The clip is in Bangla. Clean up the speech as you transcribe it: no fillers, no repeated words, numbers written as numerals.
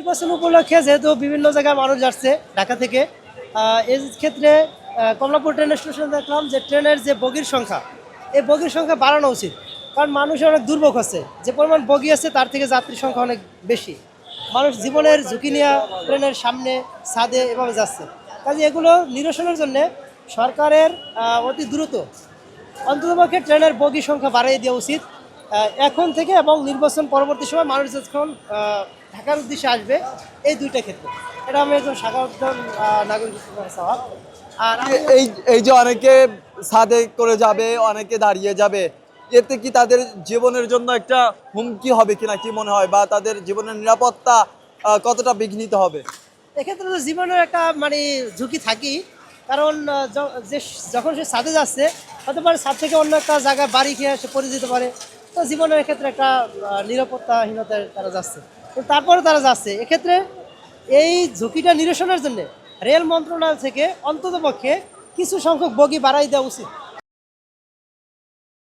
নির্বাচন উপলক্ষে যেহেতু বিভিন্ন জায়গায় মানুষ যাচ্ছে ঢাকা থেকে, এই ক্ষেত্রে কমলাপুর ট্রেন স্টেশনে দেখলাম যে ট্রেনের যে বগির সংখ্যা, এই বগির সংখ্যা বাড়ানো উচিত। কারণ মানুষ অনেক দুর্ভোগ হচ্ছে, যে পরিমাণ বগি আছে তার থেকে যাত্রীর সংখ্যা অনেক বেশি। মানুষ জীবনের ঝুঁকি নিয়ে ট্রেনের সামনে ছাদে এভাবে যাচ্ছে। কাজে এগুলো নিরসনের জন্য সরকারের অতি দ্রুত অন্ততপক্ষে ট্রেনের বগি সংখ্যা বাড়িয়ে দেওয়া উচিত এখন থেকে, এবং নির্বাচন পরবর্তী সময় মানুষ যখন ঢাকার উদ্দেশ্যে আসবে, এই দুইটা ক্ষেত্রে। এটা আমি একজন সাধারণ নাগরিক হিসেবে চাওয়া। আর এই এই যে অনেকে ছাদে করে যাবে, অনেকে দাঁড়িয়ে যাবে, এতে কি তাদের জীবনের জন্য একটা হুমকি হবে কিনা, কি মনে হয়? বা তাদের জীবনের নিরাপত্তা কতটা বিঘ্নিত হবে? এক্ষেত্রে তো জীবনের একটা মানে ঝুঁকি থাকেই। কারণ যখন সে ছাদে যাচ্ছে, হতে পারে ছাদ থেকে অন্য একটা জায়গায় বাড়ি খেয়ে সে পড়ে যেতে পারে। তো জীবনের ক্ষেত্রে একটা নিরাপত্তাহীনতায় তারা যাচ্ছে, তো তারপরে তারা যাচ্ছে। এক্ষেত্রে এই ঝুঁকিটা নিরসনের জন্য রেল মন্ত্রণালয় থেকে অন্ততপক্ষে কিছু সংখ্যক বগি বাড়াই দেওয়া উচিত।